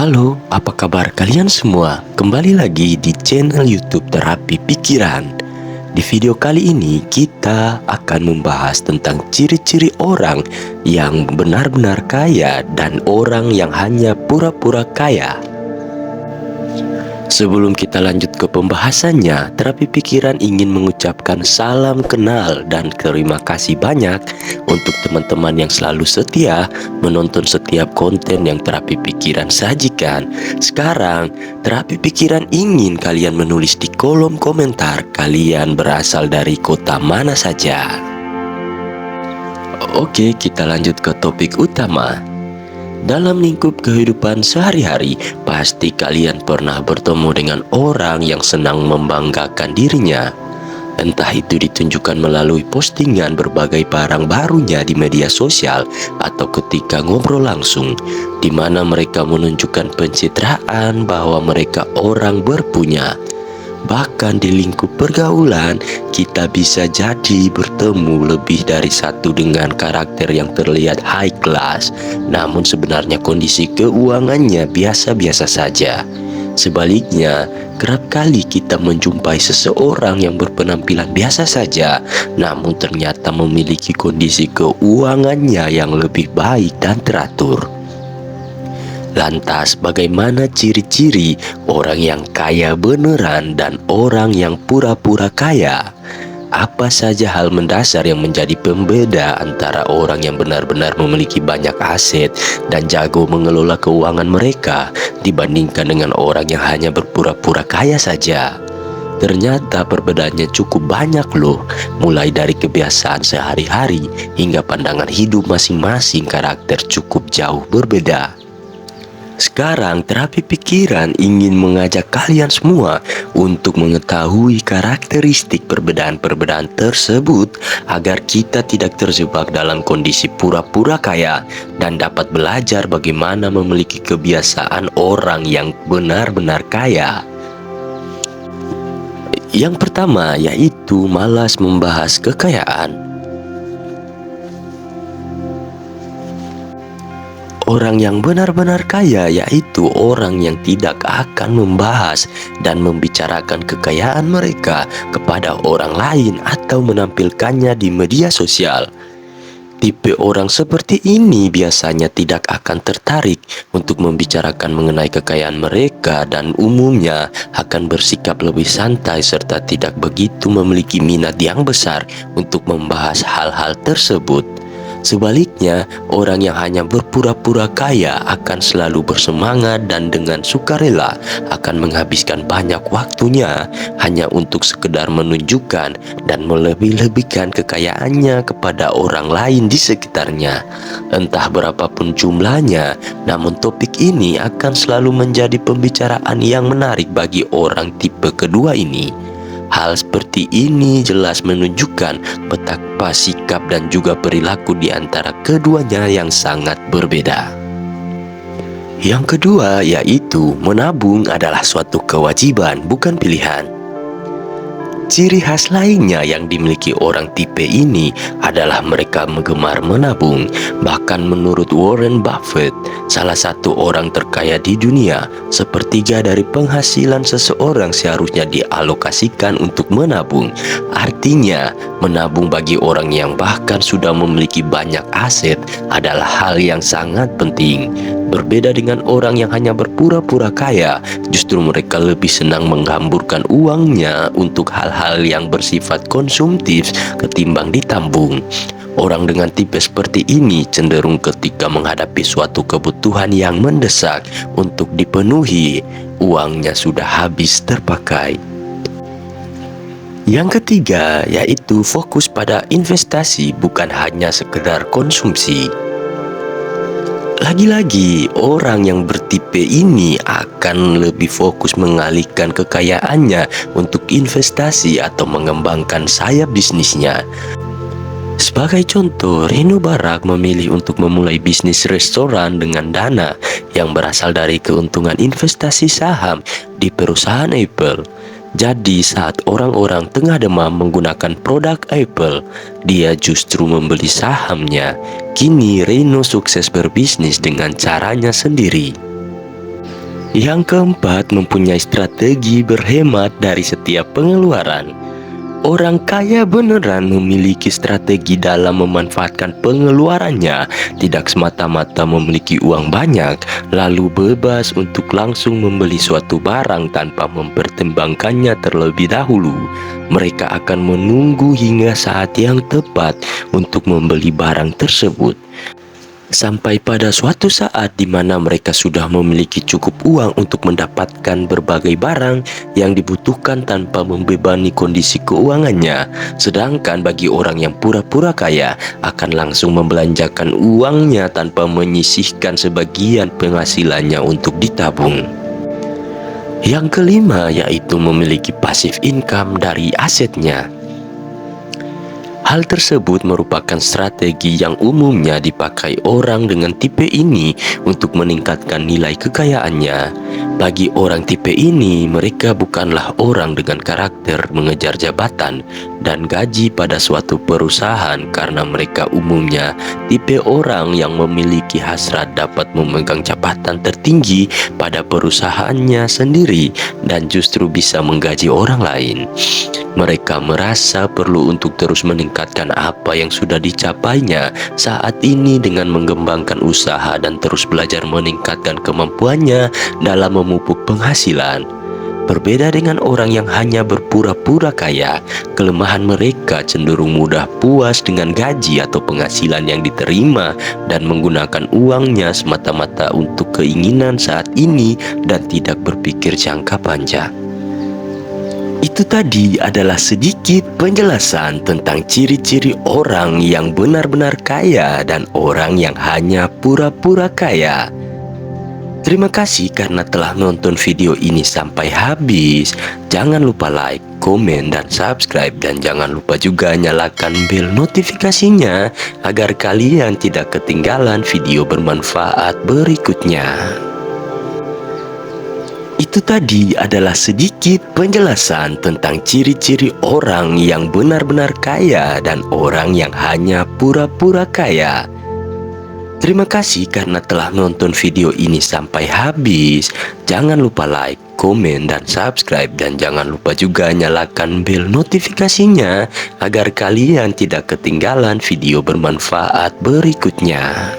Halo, apa kabar kalian semua? Kembali lagi di channel YouTube Terapi Pikiran. Di video kali ini kita akan membahas tentang ciri-ciri orang yang benar-benar kaya dan orang yang hanya pura-pura kaya. Sebelum kita lanjut ke pembahasannya, Terapi Pikiran ingin mengucapkan salam kenal dan terima kasih banyak untuk teman-teman yang selalu setia menonton setiap konten yang Terapi Pikiran sajikan. Sekarang, Terapi Pikiran ingin kalian menulis di kolom komentar kalian berasal dari kota mana saja. Oke, kita lanjut ke topik utama. Dalam lingkup kehidupan sehari-hari, pasti kalian pernah bertemu dengan orang yang senang membanggakan dirinya. Entah itu ditunjukkan melalui postingan berbagai barang barunya di media sosial atau ketika ngobrol langsung, di mana mereka menunjukkan pencitraan bahwa mereka orang berpunya. Bahkan di lingkup pergaulan, kita bisa jadi bertemu lebih dari satu dengan karakter yang terlihat high class, namun sebenarnya kondisi keuangannya biasa-biasa saja. Sebaliknya, kerap kali kita menjumpai seseorang yang berpenampilan biasa saja, namun ternyata memiliki kondisi keuangannya yang lebih baik dan teratur. Lantas, bagaimana ciri-ciri orang yang kaya beneran dan orang yang pura-pura kaya? Apa saja hal mendasar yang menjadi pembeda antara orang yang benar-benar memiliki banyak aset dan jago mengelola keuangan mereka dibandingkan dengan orang yang hanya berpura-pura kaya saja? Ternyata perbedaannya cukup banyak loh, mulai dari kebiasaan sehari-hari hingga pandangan hidup masing-masing karakter cukup jauh berbeda. Sekarang Terapi Pikiran ingin mengajak kalian semua untuk mengetahui karakteristik perbedaan-perbedaan tersebut agar kita tidak terjebak dalam kondisi pura-pura kaya dan dapat belajar bagaimana memiliki kebiasaan orang yang benar-benar kaya. Yang pertama yaitu malas membahas kekayaan. Orang yang benar-benar kaya yaitu orang yang tidak akan membahas dan membicarakan kekayaan mereka kepada orang lain atau menampilkannya di media sosial. Tipe orang seperti ini biasanya tidak akan tertarik untuk membicarakan mengenai kekayaan mereka dan umumnya akan bersikap lebih santai serta tidak begitu memiliki minat yang besar untuk membahas hal-hal tersebut. Sebaliknya, orang yang hanya berpura-pura kaya akan selalu bersemangat dan dengan sukarela akan menghabiskan banyak waktunya hanya untuk sekedar menunjukkan dan melebih-lebihkan kekayaannya kepada orang lain di sekitarnya. Entah berapapun jumlahnya, namun topik ini akan selalu menjadi pembicaraan yang menarik bagi orang tipe kedua ini. Hal seperti ini jelas menunjukkan betapa sikap dan juga perilaku di antara keduanya yang sangat berbeda. Yang kedua yaitu menabung adalah suatu kewajiban, bukan pilihan. Ciri khas lainnya yang dimiliki orang tipe ini adalah mereka gemar menabung. Bahkan menurut Warren Buffett, salah satu orang terkaya di dunia, sepertiga dari penghasilan seseorang seharusnya dialokasikan untuk menabung. Artinya, menabung bagi orang yang bahkan sudah memiliki banyak aset adalah hal yang sangat penting. Berbeda dengan orang yang hanya berpura-pura kaya, justru mereka lebih senang menghamburkan uangnya untuk hal-hal yang bersifat konsumtif ketimbang ditambung. Orang dengan tipe seperti ini cenderung ketika menghadapi suatu kebutuhan yang mendesak untuk dipenuhi, uangnya sudah habis terpakai. Yang ketiga yaitu fokus pada investasi, bukan hanya sekedar konsumsi. Lagi-lagi, orang yang bertipe ini akan lebih fokus mengalihkan kekayaannya untuk investasi atau mengembangkan sayap bisnisnya. Sebagai contoh, Reno Barak memilih untuk memulai bisnis restoran dengan dana yang berasal dari keuntungan investasi saham di perusahaan Apple. Jadi saat orang-orang tengah demam menggunakan produk Apple, dia justru membeli sahamnya. Kini Reno sukses berbisnis dengan caranya sendiri. Yang keempat, mempunyai strategi berhemat dari setiap pengeluaran. Orang kaya beneran memiliki strategi dalam memanfaatkan pengeluarannya, tidak semata-mata memiliki uang banyak, lalu bebas untuk langsung membeli suatu barang tanpa mempertimbangkannya terlebih dahulu. Mereka akan menunggu hingga saat yang tepat untuk membeli barang tersebut. Sampai pada suatu saat di mana mereka sudah memiliki cukup uang untuk mendapatkan berbagai barang yang dibutuhkan tanpa membebani kondisi keuangannya. Sedangkan bagi orang yang pura-pura kaya akan langsung membelanjakan uangnya tanpa menyisihkan sebagian penghasilannya untuk ditabung. Yang kelima yaitu memiliki passive income dari asetnya. Hal tersebut merupakan strategi yang umumnya dipakai orang dengan tipe ini untuk meningkatkan nilai kekayaannya. Bagi orang tipe ini, mereka bukanlah orang dengan karakter mengejar jabatan dan gaji pada suatu perusahaan karena mereka umumnya tipe orang yang memiliki hasrat dapat memegang jabatan tertinggi pada perusahaannya sendiri dan justru bisa menggaji orang lain. Mereka merasa perlu untuk terus meningkatkan apa yang sudah dicapainya saat ini dengan mengembangkan usaha dan terus belajar meningkatkan kemampuannya dalam memupuk penghasilan. Berbeda dengan orang yang hanya berpura-pura kaya, kelemahan mereka cenderung mudah puas dengan gaji atau penghasilan yang diterima dan menggunakan uangnya semata-mata untuk keinginan saat ini dan tidak berpikir jangka panjang. Itu tadi adalah sedikit penjelasan tentang ciri-ciri orang yang benar-benar kaya dan orang yang hanya pura-pura kaya. Terima kasih karena telah menonton video ini sampai habis. Jangan lupa like, komen, dan subscribe. Dan jangan lupa juga nyalakan bel notifikasinya agar kalian tidak ketinggalan video bermanfaat berikutnya. Itu tadi adalah sedikit penjelasan tentang ciri-ciri orang yang benar-benar kaya dan orang yang hanya pura-pura kaya. Terima kasih karena telah menonton video ini sampai habis. Jangan lupa like, komen, dan subscribe. Dan jangan lupa juga nyalakan bel notifikasinya agar kalian tidak ketinggalan video bermanfaat berikutnya.